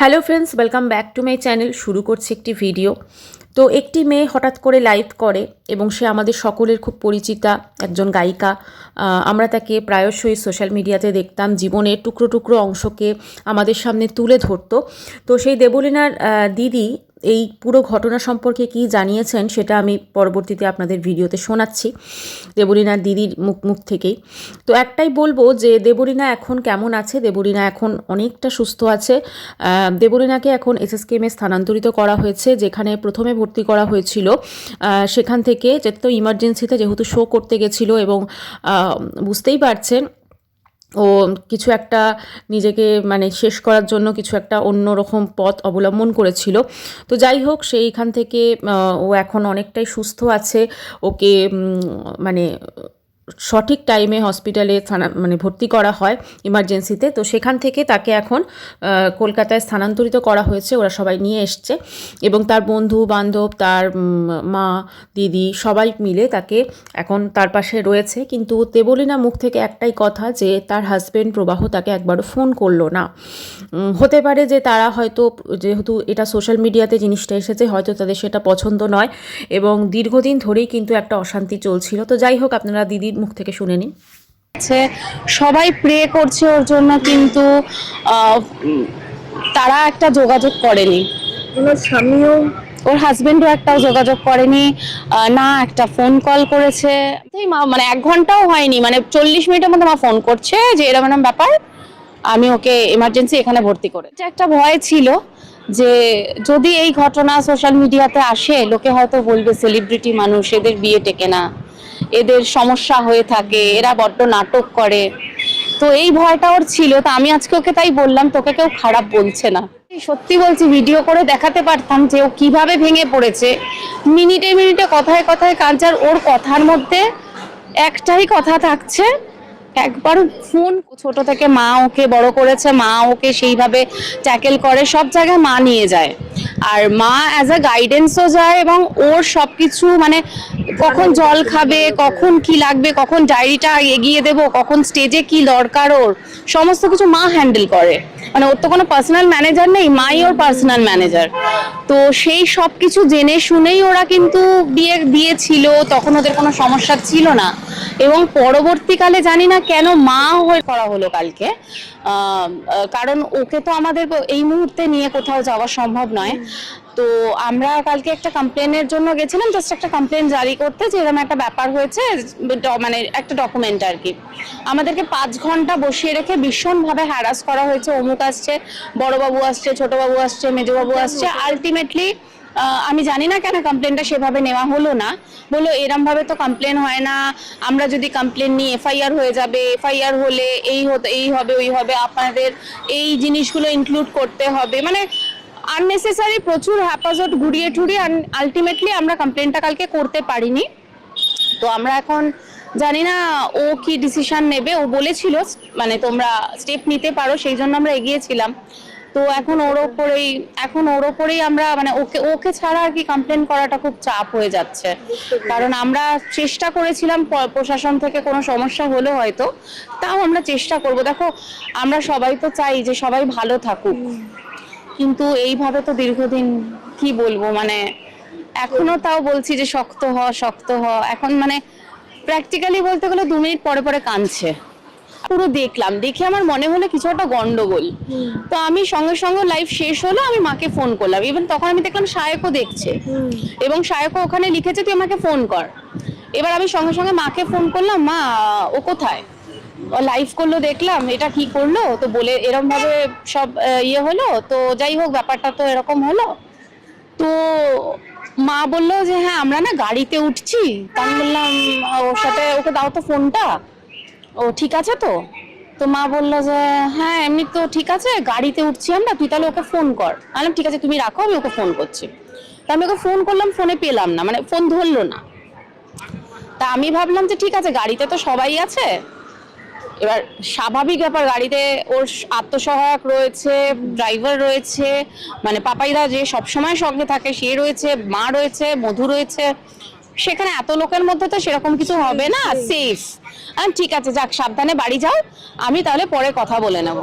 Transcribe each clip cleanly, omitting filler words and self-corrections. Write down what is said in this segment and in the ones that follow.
Hello friends, welcome back to my channel. শুরু করছি একটি ভিডিও। তো একটি মেয়ে হঠাৎ করে লাইভ করে এবং সে আমাদের সকলের খুব পরিচিতা একজন গায়িকা। আমরা তাকে প্রায়শই সোশ্যাল মিডিয়াতে দেখতাম, জীবনের টুকরো টুকরো অংশকে আমাদের সামনে তুলে ধরতো। তো সেই দেবলীনার দিদি এই পুরো ঘটনা সম্পর্কে কি জানিয়েছেন সেটা আমি পরবর্তীতে আপনাদের ভিডিওতে শোনাচ্ছি দেবলীনার দিদির মুখ থেকেই। তো একটাই বলবো যে দেবলীনা এখন কেমন আছে। দেবলীনা এখন অনেকটা সুস্থ আছে। দেবলীনাকে এখন এসএসকেএমে স্থানান্তরিত করা হয়েছে, যেখানে প্রথমে ভর্তি করা হয়েছিল। সেখান থেকে যেহেতু ইমার্জেন্সিতে যেহেতু শো করতে গেছিলো এবং বুঝতেই পারছেন ও কিছু একটা নিজেকে শেষ করার জন্য কিছু একটা অন্যরকম পথ অবলম্বন করেছিল। তো যাই হোক, সেইখান থেকে ও এখন অনেকটাই সুস্থ আছে। ওকে সঠিক টাইমে হসপিটালে ভর্তি করা হয় ইমার্জেন্সিতে। তো সেখান থেকে তাকে এখন কলকাতায় স্থানান্তরিত করা হয়েছে। ওরা সবাই নিয়ে এসছে এবং তার বন্ধু বান্ধব, তার মা, দিদি সবাই মিলে তাকে এখন তার পাশে রয়েছে। কিন্তু দেবলীনা মুখ থেকে একটাই কথা যে তার হাজব্যান্ড প্রবাহ তাকে একবারও ফোন করলো না। হতে পারে যে তারা হয়তো, যেহেতু এটা সোশ্যাল মিডিয়াতে জিনিসটা এসেছে, হয়তো তাদের সেটা পছন্দ নয় এবং দীর্ঘদিন ধরেই কিন্তু একটা অশান্তি চলছিল। তো যাই হোক, আপনারা দিদির মুখ থেকে শুনে নিন। সবাই প্রে করছে ওর জন্য, কিন্তু তারা একটা যোগাযোগ করেনি। ওনার স্বামীও, ওর হাজবেন্ডও একটাও যোগাযোগ করেনি, না একটা ফোন কল করেছে। মা 1 ঘন্টাও হয়নি, 40 মিনিটের মধ্যে মা ফোন করছে যে এরকম এরকম ব্যাপার, আমি ওকে এমার্জেন্সি এখানে ভর্তি করে। একটা ভয় ছিল যে যদি এই ঘটনা সোশ্যাল মিডিয়াতে আসে, লোকে হয়তো বলবে সেলিব্রিটি মানুষ, এদের বিয়ে টেকে না, এদের সমস্যা হয়ে থাকে, এরা বড্ড নাটক করে। তো এই ভয়টা ওর ছিল। তো আমি আজকে ওকে তাই বললাম, তোকে কেউ খারাপ বলছে না। সত্যি বলছি, ভিডিও করে দেখাতে পারতাম যে ও কিভাবে ভেঙে পড়েছে। মিনিটে মিনিটে কথায় কথায় কাজ। আর ওর কথার মধ্যে একটাই কথা থাকছে, একবার ফোন। ছোট থেকে মা ওকে বড় করেছে, মা ওকে সেইভাবে ট্যাকেল করে, সব জায়গায় মা নিয়ে যায়। আর মা অ্যাজ আ গাইডেন্সও যায় এবং ওর সবকিছু কখন জল খাবে, কখন কি লাগবে, কখন ডায়েরিটা এগিয়ে দেবো, কখন স্টেজে কি দরকার, ওর সমস্ত কিছু মা হ্যান্ডেল করে। ওর তো কোনো পার্সোনাল ম্যানেজার নেই, মাই ওর পার্সোনাল ম্যানেজার। তো সেই সব কিছু জেনে শুনেই ওরা কিন্তু বিয়ে দিয়েছিল, তখন ওদের কোনো সমস্যা ছিল না। এবং পরবর্তীকালে জানি না কেন মা হয়ে করা হলো কালকে। কারণ ওকে তো আমাদের এই মুহূর্তে নিয়ে কোথাও যাওয়া সম্ভব নয়। তো আমরা কালকে একটা কমপ্লেনের জন্য গেছিলাম, জাস্ট একটা কমপ্লেন জারি করতে যে এরকম একটা ব্যাপার হয়েছে, একটা ডকুমেন্ট আর কি। আমাদেরকে 5 ঘন্টা বসিয়ে রেখে ভীষণভাবে হ্যারাস করা হয়েছে। অমুক আসছে, বড়বাবু আসছে, ছোটবাবু আসছে, মেজবাবু আসছে। আলটিমেটলি আমি জানি না কেন কমপ্লেনটা সেভাবে নেওয়া হলো না। বললো এরম ভাবে তো কমপ্লেন হয় না, আমরা যদি কমপ্লেন নিই এফআইআর হয়ে যাবে, এফআইআর হলে এই হবে ওই হবে, আপনাদের এই জিনিসগুলো ইনক্লুড করতে হবে। আননেসেসারি প্রচুর হ্যাপাজট ঘুরিয়ে ঠুরিয়ে আলটিমেটলি আমরা কমপ্লেনটা কালকে করতে পারিনি। তো আমরা এখন জানি না ও কি ডিসিশন নেবে। ও বলেছিল তোমরা স্টেপ নিতে পারো, সেই জন্য আমরা এগিয়েছিলাম। তো এখন ওর ওপরেই আমরা ওকে ছাড়া আর কি কমপ্লেন করাটা খুব চাপ হয়ে যাচ্ছে। কারণ আমরা চেষ্টা করেছিলাম, প্রশাসন থেকে কোনো সমস্যা হলো হয়তো, তাও আমরা চেষ্টা করব। দেখো, আমরা সবাই তো চাই যে সবাই ভালো থাকুক, কিন্তু এইভাবে তো দীর্ঘদিন কি বলবো, এখনো তাও বলছি যে শক্ত হ। এখন প্র্যাকটিক্যালি বলতে গেলে 2 মিনিট পরে পরে কাঁদছে। পুরো দেখে আমার মনে হলো কিছু একটা গন্ডগোল। তো আমি সঙ্গে সঙ্গে লাইভ শেষ হলো, আমি মাকে ফোন করলাম। ইভেন তখন আমি দেখলাম সায়কও দেখছে এবং সায়কও ওখানে লিখেছে তুই আমাকে ফোন কর। এবার আমি সঙ্গে সঙ্গে মাকে ফোন করলাম, মা ও কোথায়, ও লাইভ করলো দেখলাম, এটা কি করলো, তো বলে এরকম ভাবে সব ইয়ে হলো। তো যাই হোক, ব্যাপারটা তো এরকম হলো। তো মা বললো যে হ্যাঁ আমরা না গাড়িতে উঠছি। তা আমি বললাম ওর সাথে, ওকে দাও তো ফোনটা, ও ঠিক আছে তো? তো মা বললো যে হ্যাঁ এমনি তো ঠিক আছে, গাড়িতে উঠছি আমরা, তুই তাহলে ওকে ফোন কর। আমি ঠিক আছে তুমি রাখো, আমি ওকে ফোন করছি। তা আমি ওকে ফোন করলাম, ফোনে পেলাম না, ফোন ধরলো না। তা আমি ভাবলাম যে ঠিক আছে, গাড়িতে তো সবাই আছে, এবার স্বাভাবিক ব্যাপার, গাড়িতে ওর আত্মসহায়ক রয়েছে, ড্রাইভার রয়েছে, পাপাইদা যে সবসময় সঙ্গে থাকে সে রয়েছে, মা রয়েছে, মধু রয়েছে, সেখানে এত লোকের মধ্যে তো সেরকম কিছু হবে না, সেফ। ঠিক আছে, যাক, সাবধানে বাড়ি যাও, আমি তাহলে পরে কথা বলে নেব।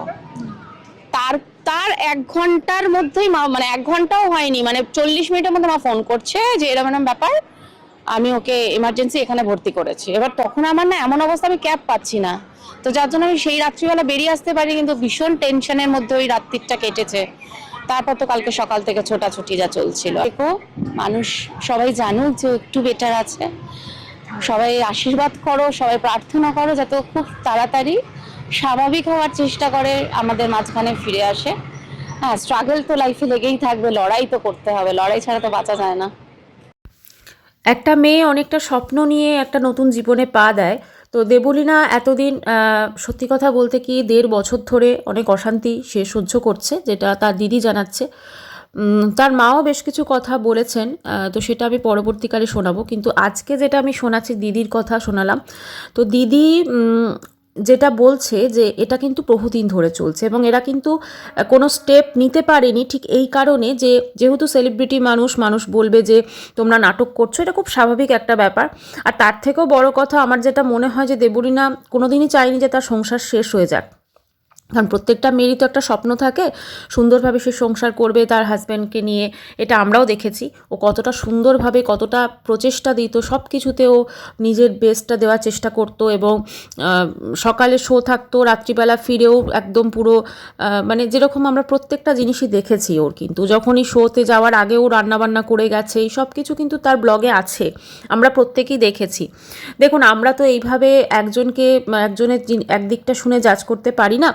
তার 1 ঘন্টার মধ্যেই মা, মানে 1 ঘন্টাও হয়নি, মানে 40 মিনিটের মধ্যে মা ফোন করছে যে এরকম ব্যাপার, আমি ওকে এমার্জেন্সি এখানে ভর্তি করেছি। এবার তখন আমার না এমন অবস্থা, আমি ক্যাব পাচ্ছি না, তো যার জন্য আমি সেই রাত্রিবেলা বেরিয়ে আসতে পারি, কিন্তু ভীষণ টেনশনের মধ্যে ওই রাত্রিটা কেটেছে। তারপর তো কালকে সকাল থেকে ছোটাছুটি যা চলছিল। দেখো, মানুষ সবাই জানুক যে ও একটু বেটার আছে, সবাই আশীর্বাদ করো, সবাই প্রার্থনা করো যাতে ও খুব তাড়াতাড়ি স্বাভাবিক হওয়ার চেষ্টা করে, আমাদের মাঝখানে ফিরে আসে। হ্যাঁ, স্ট্রাগল তো লাইফে লেগেই থাকবে, লড়াই তো করতে হবে, লড়াই ছাড়া তো বাঁচা যায় না। একটা মেয়ে অনেকটা স্বপ্ন নিয়ে একটা নতুন জীবনে পা দেয়। তো দেবলীনা এতদিন সত্যি কথা বলতে কি 1.5 বছর ধরে অনেক অশান্তি সে সহ্য করছে, যেটা তার দিদি জানাচ্ছে। তার মাও বেশ কিছু কথা বলেছেন, তো সেটা আমি পরবর্তীকালে শোনাবো। কিন্তু আজকে যেটা আমি শোনাচ্ছি, দিদির কথা শোনালাম। তো দিদি যেটা বলছে যে এটা কিন্তু বহুদিন ধরে চলছে এবং এরা কিন্তু কোনো স্টেপ নিতে পারেনি, ঠিক এই কারণে যে যেহেতু সেলিব্রিটি মানুষ বলবে যে তোমরা নাটক করছো, এটা খুব স্বাভাবিক একটা ব্যাপার। আর তার থেকেও বড় কথা আমার যেটা মনে হয় যে দেবলীনা কোনোদিনই চায়নি যে তার সংসার শেষ হয়ে যাক। কারণ প্রত্যেকটা মেয়েরই তো একটা স্বপ্ন থাকে, সুন্দরভাবে সে সংসার করবে তার হাজব্যান্ডকে নিয়ে। এটা আমরাও দেখেছি ও কতটা সুন্দরভাবে, কতটা প্রচেষ্টা দিত, সব কিছুতে ও নিজের বেস্টটা দেওয়ার চেষ্টা করতো। এবং সকালে শো থাকতো, রাত্রিবেলা ফিরেও একদম পুরো মানে যেরকম আমরা প্রত্যেকটা জিনিসই দেখেছি ওর। কিন্তু যখনই শোতে যাওয়ার আগেও রান্নাবান্না করে গেছে, এই সব কিছু কিন্তু তার ব্লগে আছে, আমরা প্রত্যেকেই দেখেছি। দেখুন, আমরা তো এইভাবে একজনের একদিকটা শুনে জাজ করতে পারি না,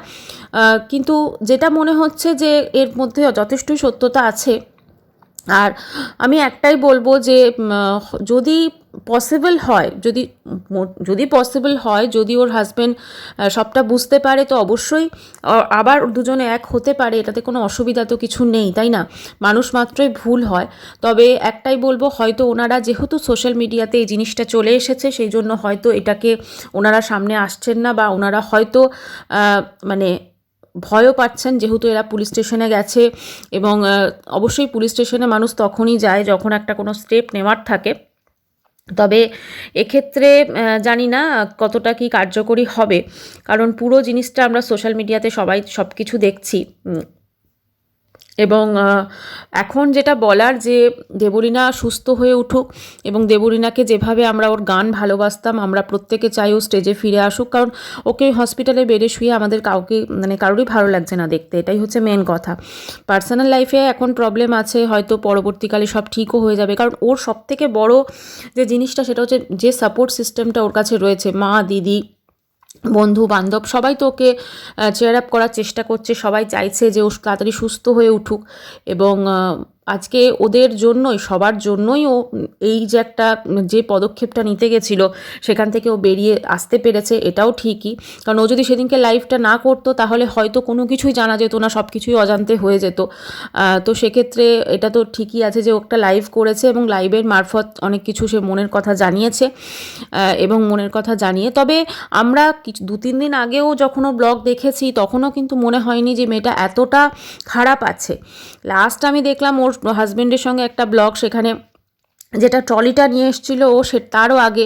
কিন্তু যেটা মনে হচ্ছে যে এর মধ্যে যথেষ্টই সত্যতা আছে। আর আমি একটাই বলবো যে যদি পসিবল হয়, যদি পসিবল হয়, যদি ওর হাজব্যান্ড সবটা বুঝতে পারে, তো অবশ্যই আবার দুজনে এক হতে পারে, এটাতে কোনো অসুবিধা তো কিছু নেই, তাই না? মানুষ মাত্রই ভুল হয়। তবে একটাই বলবো, হয়তো ওনারা যেহেতু সোশ্যাল মিডিয়াতে এই জিনিসটা চলে এসেছে, সেই জন্য হয়তো এটাকে ওনারা সামনে আসছেন না, বা ওনারা হয়তো মানে ভয়ও পাচ্ছেন, যেহেতু এরা পুলিশ স্টেশনে গেছে। এবং অবশ্যই পুলিশ স্টেশনে মানুষ তখনই যায় যখন একটা কোনো স্টেপ নেওয়ার থাকে। তবে এক্ষেত্রে জানি না কতটা কি কার্যকরী হবে, কারণ পুরো জিনিসটা আমরা সোশ্যাল মিডিয়াতে সবাই সব কিছু দেখছি। এবং এখন যেটা বলার যে দেবলীনা সুস্থ হয়ে উঠুক, এবং দেবলীনাকে যেভাবে আমরা ওর গান ভালোবাসতাম, আমরা প্রত্যেকে চাই ও স্টেজে ফিরে আসুক। কারণ ওকে হসপিটালে বেডে শুয়ে আমাদের কারোরই ভালো লাগছে না দেখতে, এটাই হচ্ছে মেন কথা। পার্সোনাল লাইফে এখন প্রবলেম আছে, হয়তো পরবর্তীকালে সব ঠিকও হয়ে যাবে। কারণ ওর সবথেকে বড় যে জিনিসটা, সেটা হচ্ছে যে সাপোর্ট সিস্টেমটা ওর কাছে রয়েছে, মা, দিদি, বন্ধু বান্ধব, সবাই তো ওকে চেয়ার আপ করার চেষ্টা করছে। সবাই চাইছে যে ও তাড়াতাড়ি সুস্থ হয়ে উঠুক। এবং আজকে ওদের জন্যই, সবার জন্যই ও এই যে যে পদক্ষেপটা নিতে গেছিলো, সেখান থেকে ও বেরিয়ে আসতে পেরেছে, এটাও ঠিকই। কারণ ও যদি সেদিনকে লাইভটা না করতো, তাহলে হয়তো কোনো কিছুই জানা যেত না, সব কিছুই অজান্তে হয়ে যেত। তো সেক্ষেত্রে এটা তো ঠিকই আছে যে ও একটা লাইভ করেছে, এবং লাইভের মারফত অনেক কিছু সে মনের কথা জানিয়েছে। এবং মনের কথা জানিয়ে, তবে আমরা 2-3 দিন আগেও যখন ও ব্লগ দেখেছি, তখনও কিন্তু মনে হয়নি যে মেয়েটা এতটা খারাপ আছে। লাস্ট আমি দেখলাম ওর হাজব্যান্ডের সঙ্গে একটা ব্লগ, সেখানে যেটা ট্রলিটা নিয়ে এসেছিলো ও, তারও আগে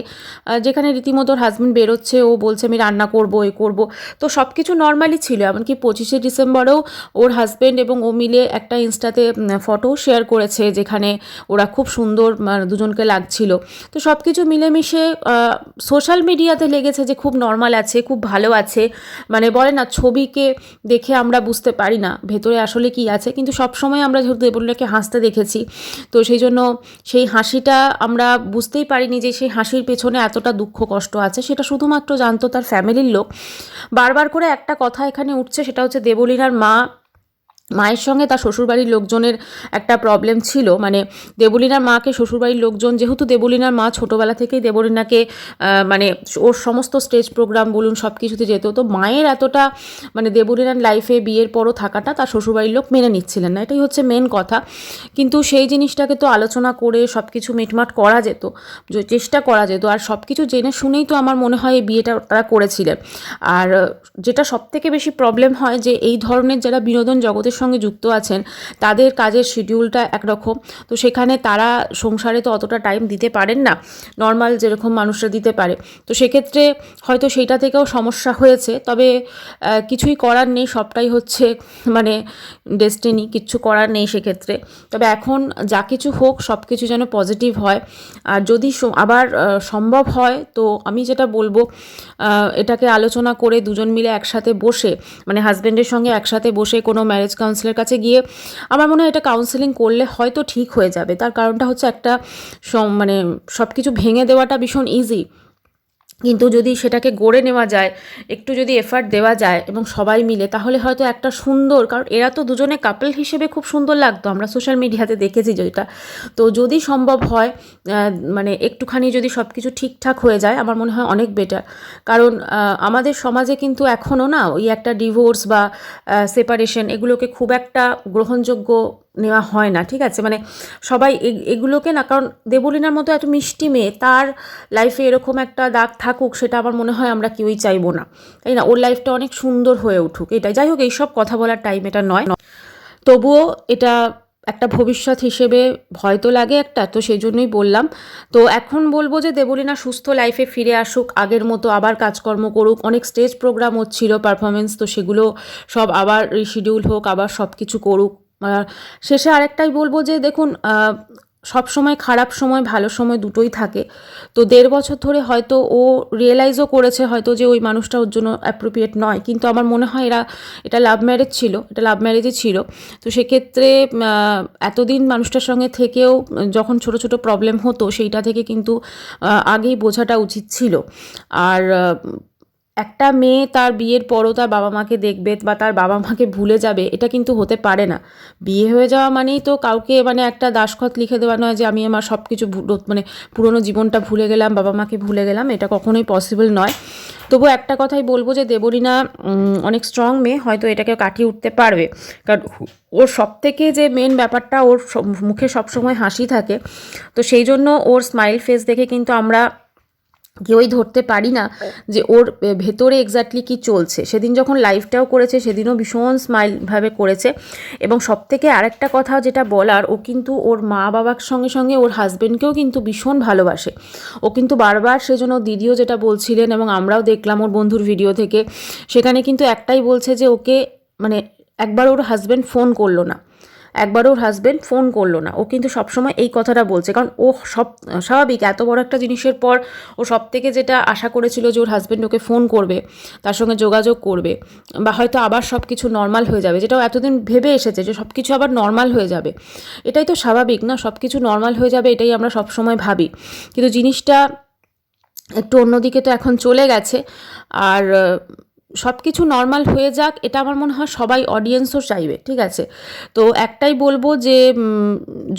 যেখানে রীতিমতো ওর হাজব্যান্ড বেরোচ্ছে, ও বলছে আমি রান্না করবো, এ করবো। তো সব কিছু নর্মালি ছিল। এমনকি 25শে ডিসেম্বরেও ওর হাজব্যান্ড এবং ও মিলে একটা ইনস্টাতে ফটো শেয়ার করেছে, যেখানে ওরা খুব সুন্দর দুজনকে লাগছিল। তো সব কিছু মিলেমিশে সোশ্যাল মিডিয়াতে লেগেছে যে খুব নর্মাল আছে, খুব ভালো আছে। মানে বলে না, ছবিকে দেখে আমরা বুঝতে পারি না ভেতরে আসলে কি আছে। কিন্তু সবসময় আমরা যেহেতু দেবলীনাকে হাসতে দেখেছি, তো সেই জন্য সেই হাসিটা আমরা বুঝতেই পারিনি যে সেই হাসির পেছনে এতটা দুঃখ কষ্ট আছে। সেটা শুধুমাত্র জানতো তার ফ্যামিলির লোক। বারবার করে একটা কথা এখানে উঠছে, সেটা হচ্ছে দেবলীনার মায়ের সঙ্গে তার শ্বশুরবাড়ির লোকজনের একটা প্রবলেম ছিল। মানে দেবলীনার মাকে শ্বশুরবাড়ির লোকজন, যেহেতু দেবলীনার মা ছোটোবেলা থেকেই দেবলীনাকে মানে ওর সমস্ত স্টেজ প্রোগ্রাম বলুন সব কিছুতে যেত, তো মায়ের এতটা মানে দেবলীনার লাইফে বিয়ের পরও থাকাটা তার শ্বশুরবাড়ির লোক মেনে নিচ্ছিলেন না, এটাই হচ্ছে মেন কথা। কিন্তু সেই জিনিসটাকে তো আলোচনা করে সব কিছু মিটমাট করা যেত, চেষ্টা করা যেত। আর সব কিছু জেনে শুনেই তো আমার মনে হয় এই বিয়েটা তারা করেছিলেন। আর যেটা সবথেকে বেশি প্রবলেম হয়, যে এই ধরনের যারা বিনোদন জগতের সঙ্গে যুক্ত আছেন তাদের কাজের শিডিউলটা একরকম, তো সেখানে তারা সংসারে তো অতটা টাইম দিতে পারেন না নর্মাল যেরকম মানুষরা দিতে পারে। তো সেক্ষেত্রে হয়তো সেইটা থেকেও সমস্যা হয়েছে, তবে কিছুই করার নেই, সবটাই হচ্ছে মানে ডেস্টিনি, কিচ্ছু করার নেই সেক্ষেত্রে। তবে এখন যা কিছু হোক সব কিছু যেন পজিটিভ হয়। আর যদি আবার সম্ভব হয় তো আমি যেটা বলবো, এটাকে আলোচনা করে দুজন মিলে একসাথে বসে, মানে হাজব্যান্ডের সঙ্গে একসাথে বসে কোনো ম্যারেজ কাউন্সিলের কাছে গিয়ে আমার মনে হয় এটা কাউন্সেলিং করলে হয়তো ঠিক হয়ে যাবে। তার কারণটা হচ্ছে একটা মানে সব কিছু ভেঙে দেওয়াটা ভীষণ ইজি, কিন্তু যদি সেটাকে গড়ে নেওয়া যায়, একটু যদি এফার্ট দেওয়া যায় এবং সবাই মিলে, তাহলে হয়তো একটা সুন্দর, কারণ এরা তো দুজনে কাপল হিসেবে খুব সুন্দর লাগতো, আমরা সোশ্যাল মিডিয়াতে দেখেছি যেটা। তো যদি সম্ভব হয় মানে একটুখানি যদি সব কিছু ঠিকঠাক হয়ে যায়, আমার মনে হয় অনেক বেটার। কারণ আমাদের সমাজে কিন্তু এখনও না ওই একটা ডিভোর্স বা সেপারেশন এগুলোকে খুব একটা গ্রহণযোগ্য নেওয়া হয় না, ঠিক আছে? মানে সবাই এগুলোকে না, কারণ দেবলীনার মতো এত মিষ্টি মেয়ে, তার লাইফে এরকম একটা দাগ থাকুক সেটা আমার মনে হয় আমরা কেউই চাইবো না, তাই না? ওর লাইফটা অনেক সুন্দর হয়ে উঠুক, এটাই। যাই হোক, এইসব কথা বলার টাইম এটা নয়, তবুও এটা একটা ভবিষ্যৎ হিসেবে ভয় তো লাগে একটা, তো সেই জন্যই বললাম। তো এখন বলবো যে দেবলীনা সুস্থ লাইফে ফিরে আসুক, আগের মতো আবার কাজকর্ম করুক। অনেক স্টেজ প্রোগ্রাম হচ্ছিল, পারফরমেন্স, তো সেগুলো সব আবার রিশিডিউল হোক, আবার সব কিছু করুক। শেষে আরেকটাই বলবো যে দেখুন, সব সময় খারাপ সময় ভালো সময় দুটোই থাকে। তো 1.5 বছর ধরে হয়তো ও রিয়েলাইজও করেছে হয়তো যে ওই মানুষটা ওর জন্য অ্যাপ্রোপ্রিয়েট নয়, কিন্তু আমার মনে হয় এটা লাভ ম্যারেজ ছিল, এটা লাভ ম্যারেজই ছিল। তো সেক্ষেত্রে এতদিন মানুষটার সঙ্গে থেকেও যখন ছোট ছোট প্রবলেম হতো সেইটা থেকে কিন্তু আগেই বোঝাটা উচিত ছিল। আর একটা মেয়ে তার বিয়ের পরও তার বাবা মাকে দেখবে বা তার বাবা মাকে ভুলে যাবে, এটা কিন্তু হতে পারে না। বিয়ে হয়ে যাওয়া মানেই তো কাউকে মানে একটা দাসখত লিখে দেওয়া নয় যে আমি আমার সব কিছু মানে পুরনো জীবনটা ভুলে গেলাম, বাবা মাকে ভুলে গেলাম, এটা কখনোই পসিবল নয়। তবু একটা কথাই বলবো যে দেবলীনা অনেক স্ট্রং মেয়ে, হয়তো এটাকে কাটিয়ে উঠতে পারবে। কারণ ওর সব থেকে যে মেন ব্যাপারটা, ওর মুখে সবসময় হাসি থাকে, তো সেই জন্য ওর স্মাইল ফেস দেখে কিন্তু আমরা কেউই ধরতে পারি না যে ওর ভেতরে এক্স্যাক্টলি কী চলছে। সেদিন যখন লাইভটাও করেছে সেদিনও ভীষণ স্মাইলভাবে করেছে। এবং সবথেকে আরেকটা কথা যেটা বলার, ও কিন্তু ওর মা বাবার সঙ্গে সঙ্গে ওর হাজব্যান্ডকেও কিন্তু ভীষণ ভালোবাসে। ও কিন্তু বারবার সেজন্য দিদিও যেটা বলছিলেন এবং আমরাও দেখলাম ওর বন্ধুর ভিডিও থেকে, সেখানে কিন্তু একটাই বলছে যে ওকে মানে একবার ওর হাজব্যান্ড ফোন করলো না, একবারও ওর হাজব্যান্ড ফোন করলো না। ও কিন্তু সবসময় এই কথাটা বলছে, কারণ ও স্বাভাবিক এত বড় একটা জিনিসের পর ও সব থেকে যেটা আশা করেছিল যে ওর হাজব্যান্ড ওকে ফোন করবে, তার সঙ্গে যোগাযোগ করবে, বা হয়তো আবার সব কিছু নর্মাল হয়ে যাবে, যেটাও এতদিন ভেবে এসেছে যে সব কিছু আবার নর্মাল হয়ে যাবে। এটাই তো স্বাভাবিক না, সব কিছু নর্মাল হয়ে যাবে, এটাই আমরা সবসময় ভাবি। কিন্তু জিনিসটা একটু অন্যদিকে তো এখন চলে গেছে। আর সব কিছু নর্মাল হয়ে যাক, এটা আমার মনে হয় সবাই অডিয়েন্সও চাইবে, ঠিক আছে? তো একটাই বলবো যে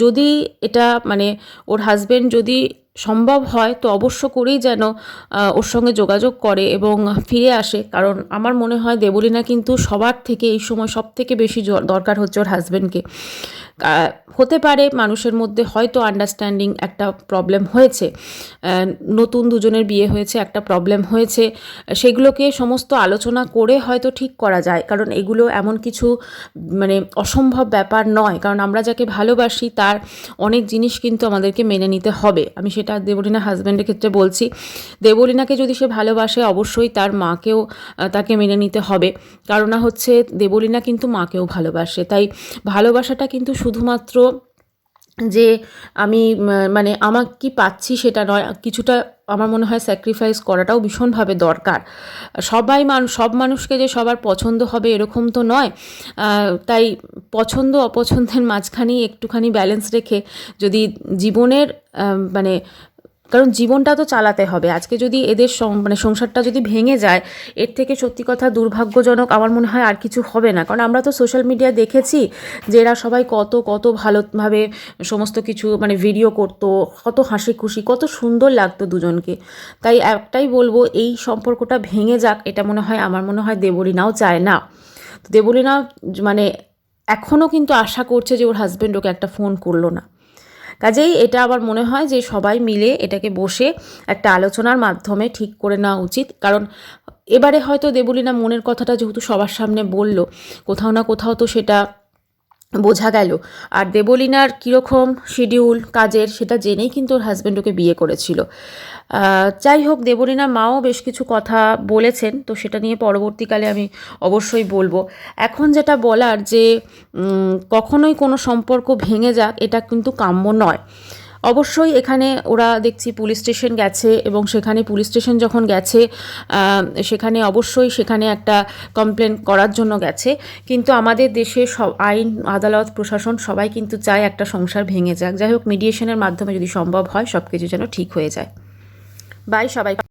যদি এটা মানে ওর হাজব্যান্ড যদি সম্ভব হয় তো অবশ্য করেই যেন ওর সঙ্গে যোগাযোগ করে এবং ফিরে আসে। কারণ আমার মনে হয় দেবলীনা কিন্তু সবার থেকে এই সময় সব থেকে বেশি দরকার হচ্ছে ওর হাজব্যান্ডকে। হতে পারে মানুষের মধ্যে হয়তো আন্ডারস্ট্যান্ডিং একটা প্রবলেম হয়েছে, নতুন দুজনের বিয়ে হয়েছে, একটা প্রবলেম হয়েছে, সেগুলোকে সমস্ত আলোচনা করে হয়তো ঠিক করা যায়। কারণ এগুলো এমন কিছু মানে অসম্ভব ব্যাপার নয়, কারণ আমরা যাকে ভালোবাসি তার অনেক জিনিস কিন্তু আমাদেরকে মেনে নিতে হবে। আমি সেটা দেবলীনা হাজব্যান্ডের ক্ষেত্রে বলছি। দেবলীনাকে যদি সে ভালোবাসে অবশ্যই তার মাকেও তাকে মেনে নিতে হবে, কারণ না হচ্ছে দেবলীনা কিন্তু মাকেও ভালোবাসে। তাই ভালোবাসাটা কিন্তু শুধুমাত্র যে আমি মানে আমার কি পাচ্ছি সেটা নয়, কিছুটা আমার মনে হয় স্যাক্রিফাইস করাটাও ভীষণভাবে দরকার। সব মানুষকে যে সবার পছন্দ হবে এরকম তো নয়। তাই পছন্দ অপছন্দের মাঝখানেই একটুখানি ব্যালেন্স রেখে যদি জীবনের মানে, কারণ জীবনটা তো চালাতে হবে। আজকে যদি এদের মানে সংসারটা যদি ভেঙে যায়, এর থেকে সত্যি কথা দুর্ভাগ্যজনক আমার মনে হয় আর কিছু হবে না। কারণ আমরা তো সোশ্যাল মিডিয়ায় দেখেছি যে এরা সবাই কত কত ভালোভাবে সমস্ত কিছু মানে ভিডিও করতো, কত হাসি খুশি, কত সুন্দর লাগতো দুজনকে। তাই একটাই বলবো, এই সম্পর্কটা ভেঙে যাক, এটা মনে হয় আমার মনে হয় দেবলীনাও চায় না। তো দেবলীনা মানে এখনও কিন্তু আশা করছে যে ওর হাজব্যান্ড ওকে একটা ফোন করলো না। কাজেই এটা আমার মনে হয় যে সবাই মিলে এটাকে বসে একটা আলোচনার মাধ্যমে ঠিক করে নেওয়া উচিত। কারণ এবারে হয়তো দেবলীনা মনের কথাটা যেহেতু সবার সামনে বলল, কোথাও না কোথাও তো সেটা বোঝা গেল। আর দেবলীনার কীরকম শিডিউল কাজের সেটা জেনেই কিন্তু ওর হাজব্যান্ড ওকে বিয়ে করেছিল। যাই হোক, দেবলীনার মাও বেশ কিছু কথা বলেছেন, তো সেটা নিয়ে পরবর্তীকালে আমি অবশ্যই বলবো। এখন যেটা বলার যে কখনোই কোনো সম্পর্ক ভেঙে যাক এটা কিন্তু কাম্য নয়। অবশ্যই এখানে ওরা দেখছি পুলিশ স্টেশন গেছে, এবং সেখানে পুলিশ স্টেশন যখন গেছে সেখানে অবশ্যই সেখানে একটা কমপ্লেন করার জন্য গেছে। কিন্তু আমাদের দেশে সব আইন আদালত প্রশাসন সবাই কিন্তু চায় একটা সংসার ভেঙে যাক। যাই হোক, মিডিয়েশনের মাধ্যমে যদি সম্ভব হয় সব কিছু যেন ঠিক হয়ে যায়। বাই সবাই।